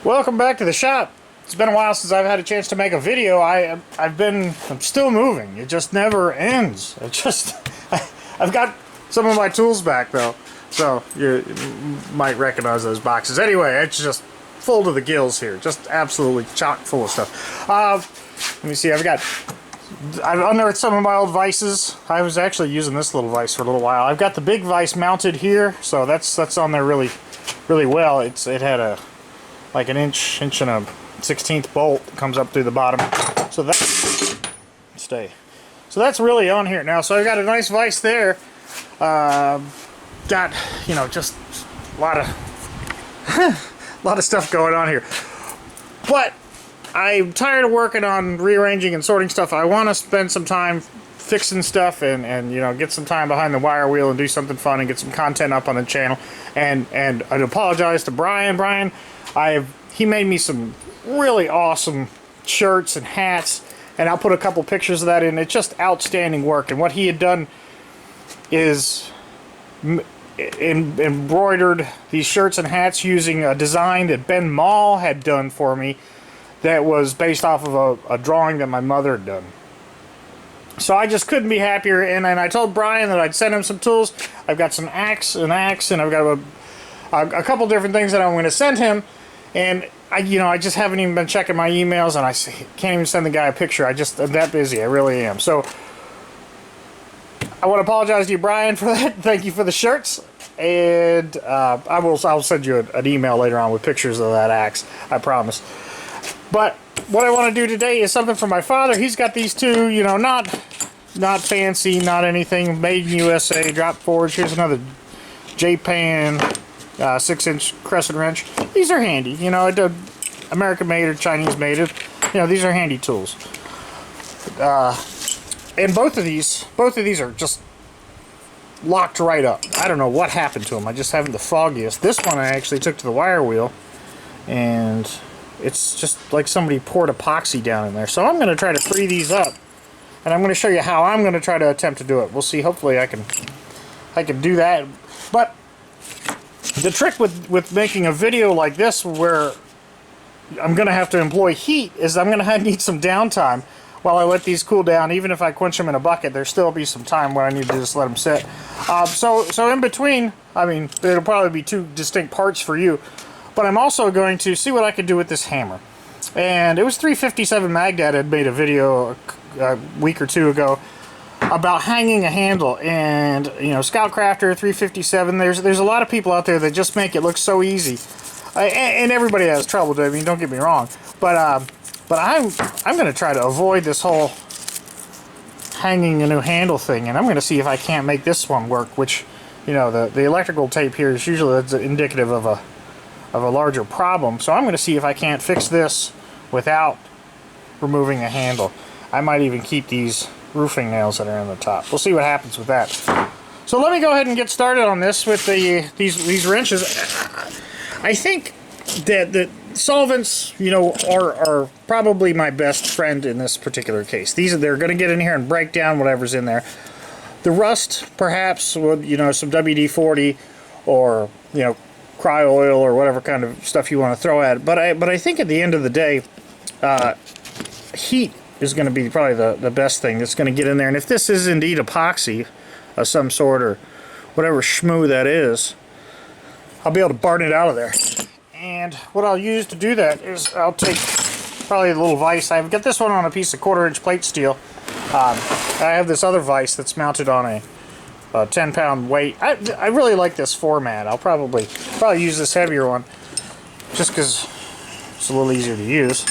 Welcome back to the shop. It's been a while since I've had a chance to make a video. I'm still moving. It just never ends. I've got some of my tools back though, so you might recognize those boxes. Anyway, it's just full to the gills here, just absolutely chock full of stuff. Let me see. I've unearthed some of my old vices. I was actually using this little vise for a little while. I've got the big vise mounted here, so that's on there really well. It had a like an inch and a 1/16 bolt that comes up through the bottom. So that's really on here now. So I've got a nice vise there. Got, you know, just a lot of stuff going on here. But I'm tired of working on rearranging and sorting stuff. I want to spend some time fixing stuff and you know, get some time behind the wire wheel and do something fun and get some content up on the channel. And I'd apologize to Brian. He made me some really awesome shirts and hats, and I'll put a couple pictures of that in. It's just outstanding work. And what he had done is embroidered these shirts and hats using a design that Ben Mall had done for me that was based off of a drawing that my mother had done. So I just couldn't be happier, and I told Brian that I'd send him some tools. I've got some axe, and I've got a couple different things that I'm going to send him. And I just haven't even been checking my emails, and I can't even send the guy a picture. I'm that busy. I really am. So I want to apologize to you, Brian, for that. Thank you for the shirts, and I'll send you an email later on with pictures of that axe. I promise. But what I want to do today is something for my father. He's got these two, you know, not fancy, not anything, made in USA, drop forge. Here's another Japan 6-inch crescent wrench. These are handy, you know, American made or Chinese made. You know, these are handy tools. And both of these are just locked right up. I don't know what happened to them. I just haven't the foggiest. This one I actually took to the wire wheel, and it's just like somebody poured epoxy down in there. So I'm going to try to free these up, and I'm going to show you how I'm going to try to attempt to do it. We'll see. Hopefully I can do that. But the trick with making a video like this, where I'm going to have to employ heat, is I'm going to need some downtime while I let these cool down. Even if I quench them in a bucket, there'll still be some time where I need to just let them sit. So in between, I mean, it'll probably be two distinct parts for you. But I'm also going to see what I can do with this hammer. And it was 357 Magdad had made a video a week or two ago about hanging a handle, and you know, Scout Crafter 357. There's a lot of people out there that just make it look so easy, and everybody has trouble doing it. I mean, don't get me wrong, but I'm going to try to avoid this whole hanging a new handle thing, and I'm going to see if I can't make this one work. Which, you know, the electrical tape here is usually indicative of a larger problem. So I'm going to see if I can't fix this without removing a handle. I might even keep these roofing nails that are on the top. We'll see what happens with that. So let me go ahead and get started on this with these wrenches. I think that the solvents, you know, are probably my best friend in this particular case. They're going to get in here and break down whatever's in there. The rust, perhaps, with, you know, some WD-40 or, you know, cryo oil or whatever kind of stuff you want to throw at it. But I think at the end of the day, heat is going to be probably the best thing that's going to get in there. And if this is indeed epoxy of some sort or whatever schmoo that is, I'll be able to burn it out of there. And what I'll use to do that is I'll take probably a little vise. I've got this one on a piece of 1/4-inch plate steel. I have this other vise that's mounted on a 10-pound weight. I really like this format. I'll probably use this heavier one just because it's a little easier to use.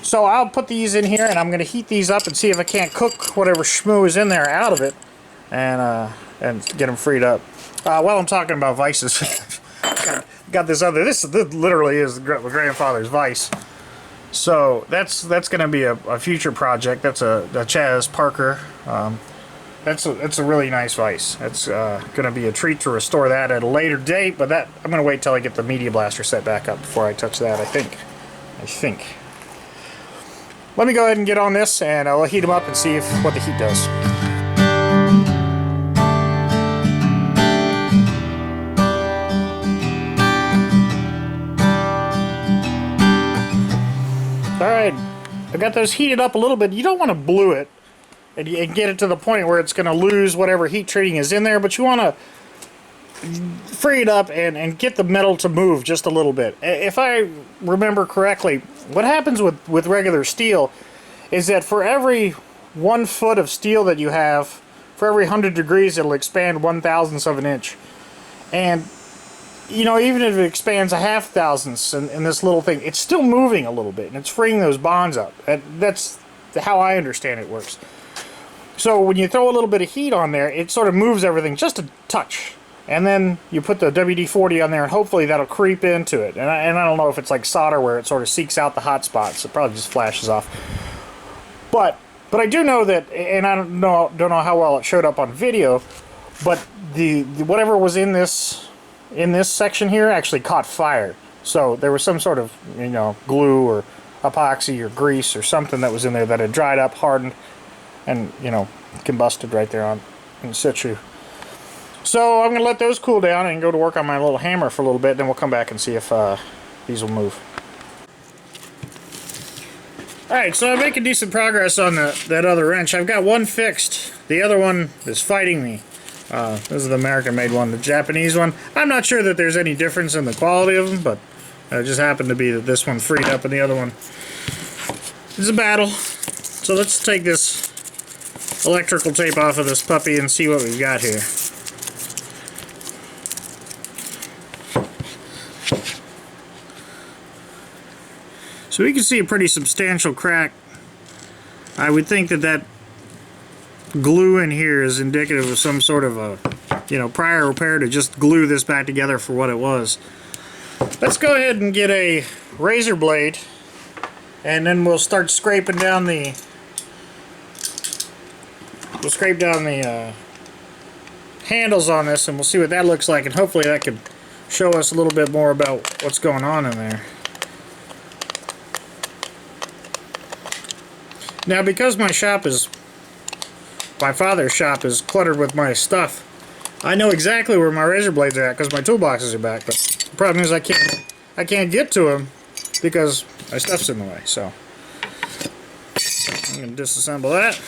So I'll put these in here, and I'm going to heat these up and see if I can't cook whatever schmoo is in there out of it, and get them freed up. While I'm talking about vices, got this other. This literally is the grandfather's vise. So that's going to be a future project. That's a Chaz Parker. That's a really nice vise. It's going to be a treat to restore that at a later date, but I'm going to wait till I get the Media Blaster set back up before I touch that, I think. Let me go ahead and get on this, and I'll heat them up and see what the heat does. Alright, I got those heated up a little bit. You don't want to blue it and get it to the point where it's going to lose whatever heat treating is in there, but you want to free it up and get the metal to move just a little bit. If I remember correctly, what happens with regular steel is that for every 1 foot of steel that you have, for every 100 degrees, it'll expand 1/1000th of an inch. And, you know, even if it expands a 0.5 in this little thing, it's still moving a little bit, and it's freeing those bonds up. That's how I understand it works. So when you throw a little bit of heat on there, it sort of moves everything just a touch. And then you put the WD-40 on there, and hopefully that'll creep into it. And I don't know if it's like solder where it sort of seeks out the hot spots. It probably just flashes off. But I do know that, and I don't know how well it showed up on video, but the whatever was in this section here actually caught fire. So there was some sort of, you know, glue or epoxy or grease or something that was in there that had dried up, hardened, and, you know, combusted right there in situ. So I'm going to let those cool down and go to work on my little hammer for a little bit, then we'll come back and see if these will move. Alright, so I'm making decent progress on that other wrench. I've got one fixed. The other one is fighting me. This is the American-made one. The Japanese one, I'm not sure that there's any difference in the quality of them, but it just happened to be that this one freed up and the other one is a battle. So let's take this electrical tape off of this puppy and see what we've got here. So we can see a pretty substantial crack. I would think that glue in here is indicative of some sort of a, you know, prior repair to just glue this back together for what it was. Let's go ahead and get a razor blade, and then we'll start scraping down the handles on this, and we'll see what that looks like, and hopefully that could show us a little bit more about what's going on in there. Now, because my father's shop is cluttered with my stuff, I know exactly where my razor blades are at because my toolboxes are back, but the problem is I can't get to them because my stuff's in the way. So I'm going to disassemble that.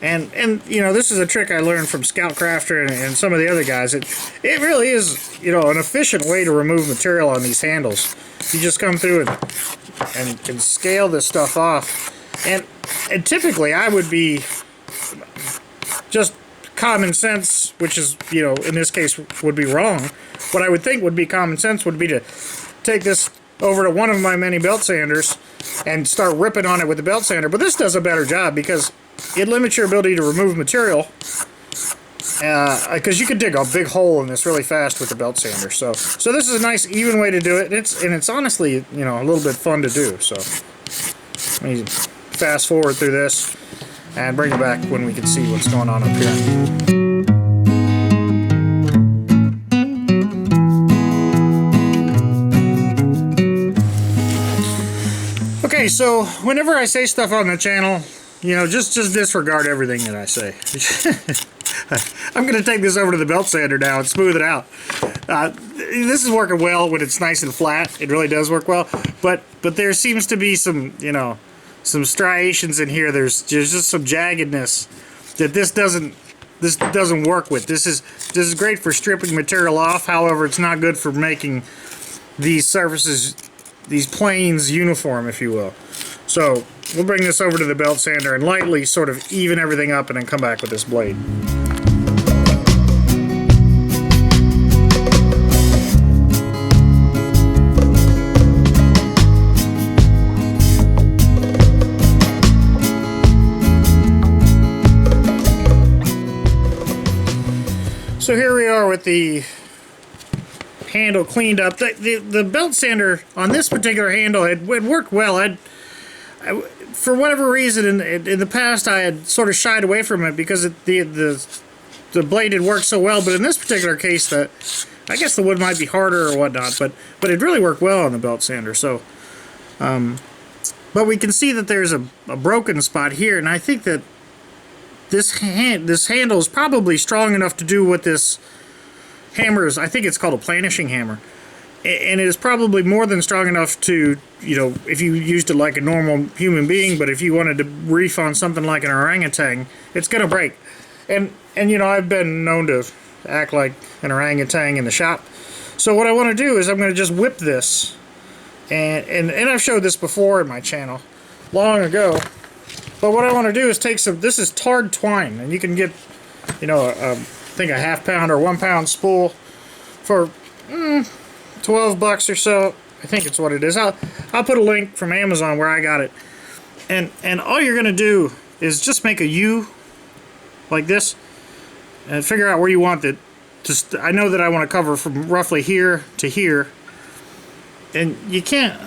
And you know, this is a trick I learned from Scout Crafter and some of the other guys. It really is, you know, an efficient way to remove material on these handles. You just come through and scale this stuff off. And typically I would be just common sense, which is, you know, in this case would be wrong. What I would think would be common sense would be to take this over to one of my many belt sanders and start ripping on it with the belt sander. But this does a better job because it limits your ability to remove material, because you could dig a big hole in this really fast with the belt sander. So this is a nice even way to do it. It's honestly, you know, a little bit fun to do. So let me fast forward through this and bring it back when we can see what's going on up here. Okay, so whenever I say stuff on the channel, you know, just disregard everything that I say. I'm going to take this over to the belt sander now and smooth it out. This is working well when it's nice and flat. It really does work well. But there seems to be some, you know, some striations in here. There's just some jaggedness that this doesn't work with. This is great for stripping material off. However, it's not good for making these surfaces, these planes, uniform, if you will. So we'll bring this over to the belt sander and lightly sort of even everything up and then come back with this blade. So here we are with the handle cleaned up. The belt sander on this particular handle, it worked well. For whatever reason, in the past, I had sort of shied away from it because the blade had worked so well. But in this particular case, I guess the wood might be harder or whatnot. But it really worked well on the belt sander. So, but we can see that there's a broken spot here, and I think that this handle is probably strong enough to do what this hammer is. I think it's called a planishing hammer. and it is probably more than strong enough to, you know, if you used it like a normal human being, but if you wanted to reef on something like an orangutan, it's going to break. And you know, I've been known to act like an orangutan in the shop. So what I want to do is I'm going to just whip this, and I've showed this before in my channel long ago, but what I want to do is take some, this is tarred twine, and you can get, you know, I think a ½ or 1 pound spool for $12 or so. I think it's what it is. I'll put a link from Amazon where I got it, and all you're gonna do is just make a U like this and figure out where you want it. Just, I know that I want to cover from roughly here to here, and you can't,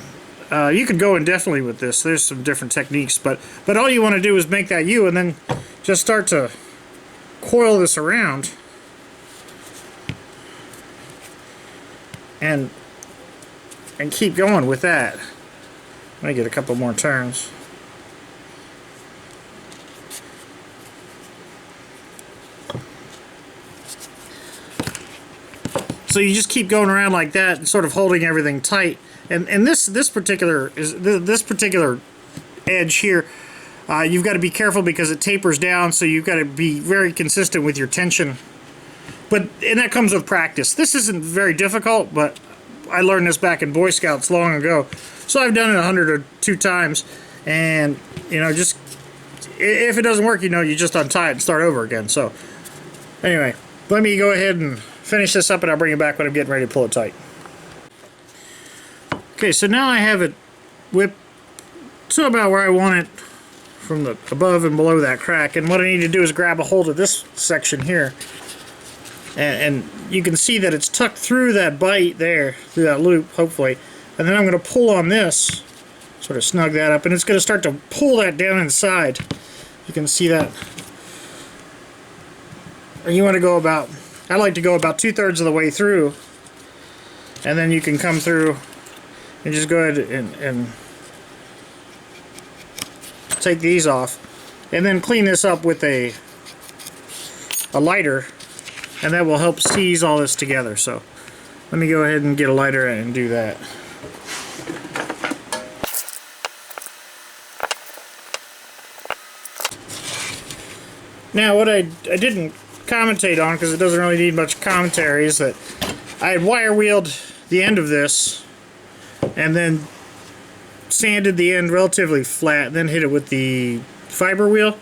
you could go indefinitely with this. There's some different techniques, but all you want to do is make that U and then just start to coil this around and keep going with that. Let me get a couple more turns. So you just keep going around like that and sort of holding everything tight. And this particular edge here, you've got to be careful because it tapers down, so you've got to be very consistent with your tension. And that comes with practice. This isn't very difficult, but I learned this back in Boy Scouts long ago. So I've done it 100 or 2 times, and you know, just if it doesn't work, you know, you just untie it and start over again. So anyway, let me go ahead and finish this up, and I'll bring it back when I'm getting ready to pull it tight. Okay, so now I have it whipped to about where I want it from the above and below that crack, and what I need to do is grab a hold of this section here, and you can see that it's tucked through that bite there, through that loop, hopefully, and then I'm going to pull on this, sort of snug that up, and it's going to start to pull that down inside. You can see that. And you want to go about, I like to go about 2/3 of the way through, and then you can come through and just go ahead and take these off, and then clean this up with a lighter, and that will help seize all this together. So let me go ahead and get a lighter and do that. Now what I didn't commentate on, because it doesn't really need much commentary, is that I had wire wheeled the end of this and then sanded the end relatively flat, then hit it with the fiber wheel.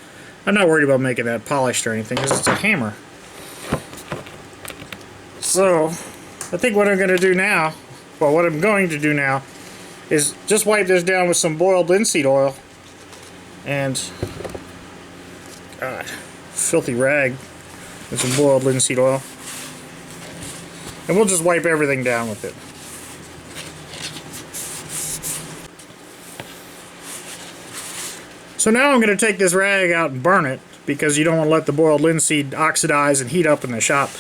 I'm not worried about making that polished or anything because it's a hammer. So I think what I'm going to do now, well, what I'm going to do now is just wipe this down with some boiled linseed oil and filthy rag with some boiled linseed oil, and we'll just wipe everything down with it. So now I'm going to take this rag out and burn it, because you don't want to let the boiled linseed oxidize and heat up in the shop.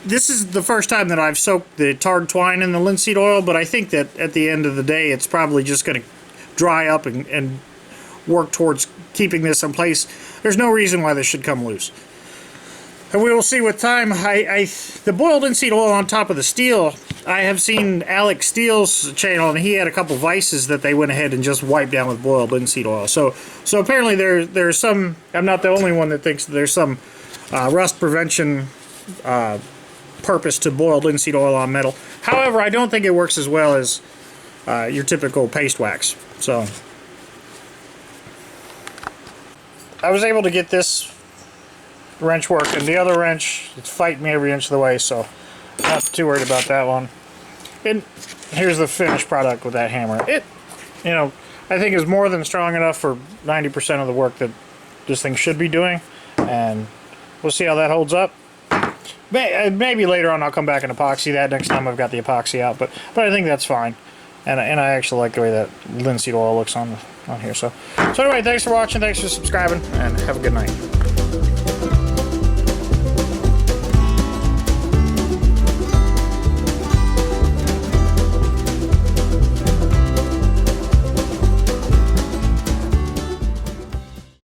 This is the first time that I've soaked the tarred twine in the linseed oil, but I think that at the end of the day it's probably just going to dry up and work towards keeping this in place. There's no reason why this should come loose. And we will see with time. The boiled linseed oil on top of the steel, I have seen Alex Steele's channel, and he had a couple vices that they went ahead and just wiped down with boiled linseed oil. So apparently there's some, I'm not the only one that thinks that there's some rust prevention purpose to boiled linseed oil on metal. However, I don't think it works as well as your typical paste wax. So I was able to get this wrench working. The other wrench, it's fighting me every inch of the way, so not too worried about that one. And here's the finished product with that hammer. It, you know, I think is more than strong enough for 90% of the work that this thing should be doing, and we'll see how that holds up. Maybe later on I'll come back and epoxy that next time I've got the epoxy out, but I think that's fine. And I actually like the way that linseed oil looks on here. So anyway, thanks for watching, thanks for subscribing, and have a good night.